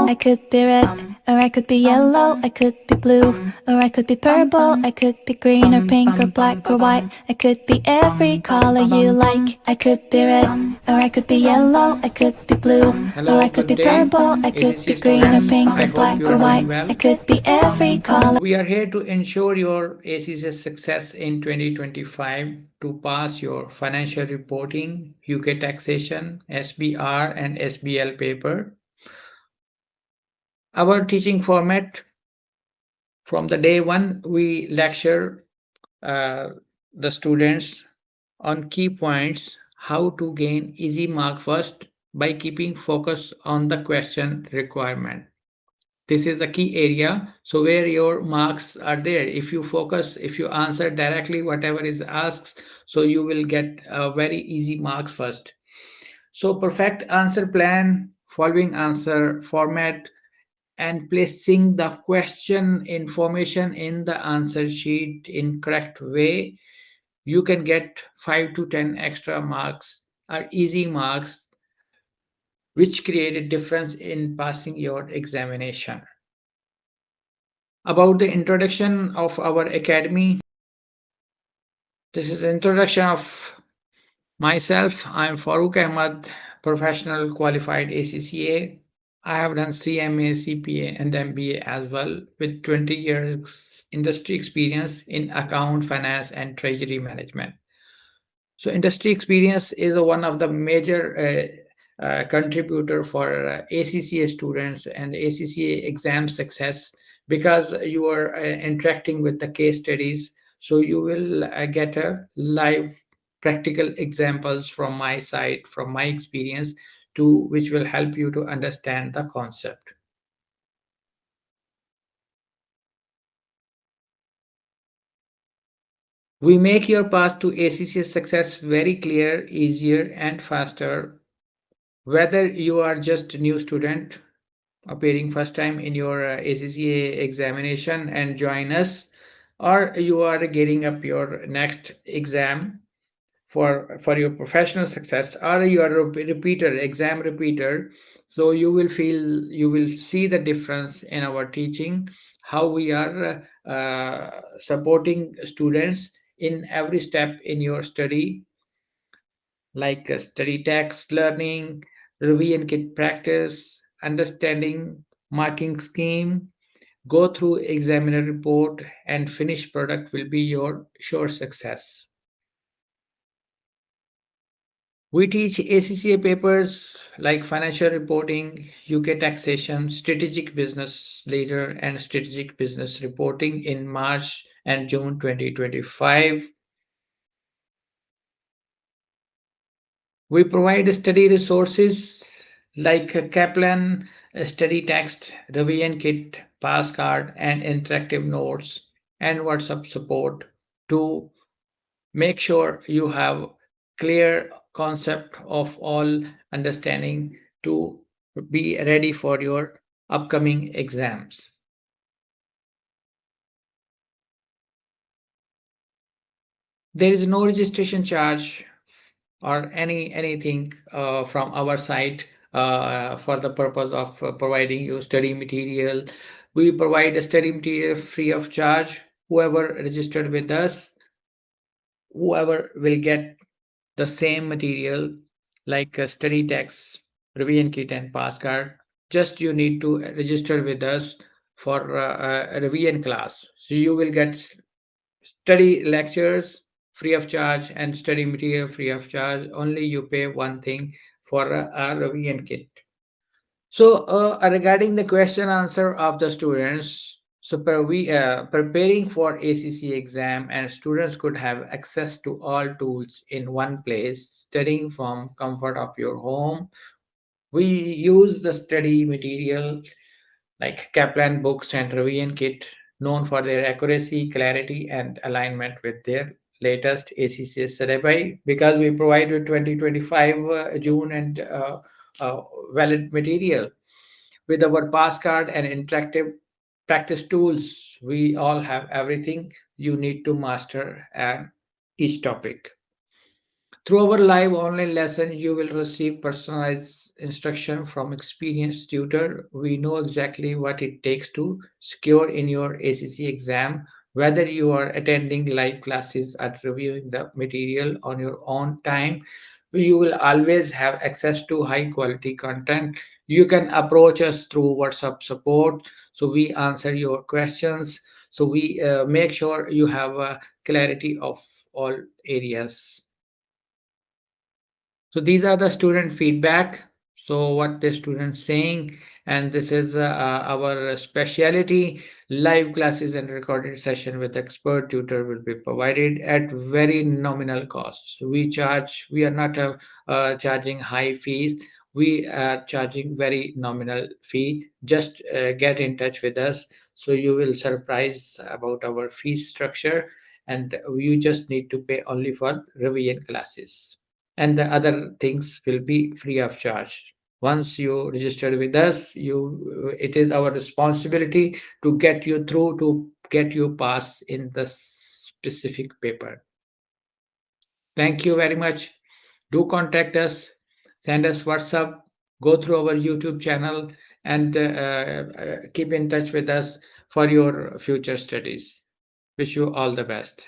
I could be red, or I could be yellow, I could be blue, or I could be purple, I could be green or pink or black or white. I could be every color you like. I could be red, or I could be yellow, I could be blue, or I could be purple, I could be green or pink or black or white. I could be every color. We are here to ensure your ACCA success in 2025 to pass your financial reporting, UK taxation, SBR and SBL paper. Our teaching format, from the day one, we lecture the students on key points, how to gain easy mark first by keeping focus on the question requirement. This is the key area, so where your marks are there. If you focus, if you answer directly whatever is asked, so you will get a very easy marks first. So perfect answer plan, following answer format, and placing the question information in the answer sheet in correct way, you can get 5 to 10 extra marks or easy marks, which create a difference in passing your examination. About the introduction of our academy, this is introduction of myself. I am Farooq Ahmad, professional qualified ACCA. I have done CMA, CPA, and MBA as well, with 20 years industry experience in account, finance, and treasury management. So, industry experience is one of the major contributor for ACCA students and ACCA exam success, because you are interacting with the case studies. So you will get a live practical examples from my side, from my experience, to which will help you to understand the concept. We make your path to ACCA success very clear, easier, and faster. Whether you are just a new student appearing first time in your ACCA examination and join us, or you are getting up your next exam for your professional success, or you are a repeater, exam repeater, so you will see the difference in our teaching, how we are supporting students in every step in your study, like study text learning, revision kit practice, understanding marking scheme, go through examiner report, and finished product will be your sure success. We teach ACCA papers like financial reporting, UK taxation, strategic business leader, and strategic business reporting in March and June 2025. We provide study resources like Kaplan study text, revision kit, pass card, and interactive notes, and WhatsApp support to make sure you have clear concept of all understanding to be ready for your upcoming exams. There is no registration charge or anything from our side for the purpose of providing you study material. We provide a study material free of charge. Whoever registered with us, whoever will get the same material like a study text, revision kit, and pass card. Just you need to register with us for a revision class. So you will get study lectures free of charge and study material free of charge. Only you pay one thing for a revision kit. So regarding the question answer of the students, so preparing for ACC exam, and students could have access to all tools in one place, studying from comfort of your home. We use the study material like Kaplan books and revision kit, known for their accuracy, clarity, and alignment with their latest ACCA syllabi, because we provide with 2025 June and valid material. With our pass card and interactive practice tools, we all have everything you need to master each topic. Through our live online lesson, you will receive personalized instruction from experienced tutor. We know exactly what it takes to secure in your ACC exam, whether you are attending live classes or reviewing the material on your own time. You will always have access to high quality content. You can approach us through WhatsApp support, so we answer your questions. So we make sure you have clarity of all areas. So these are the student feedback. So what the students saying, and this is our speciality. Live classes and recorded session with expert tutor will be provided at very nominal costs. We are not charging high fees. We are charging very nominal fee. Just get in touch with us. So you will surprise about our fee structure, and you just need to pay only for revision classes, and the other things will be free of charge. Once you register with us, it is our responsibility to get you through, to get you pass in the specific paper. Thank you very much. Do contact us, send us WhatsApp, go through our YouTube channel, and keep in touch with us for your future studies. Wish you all the best.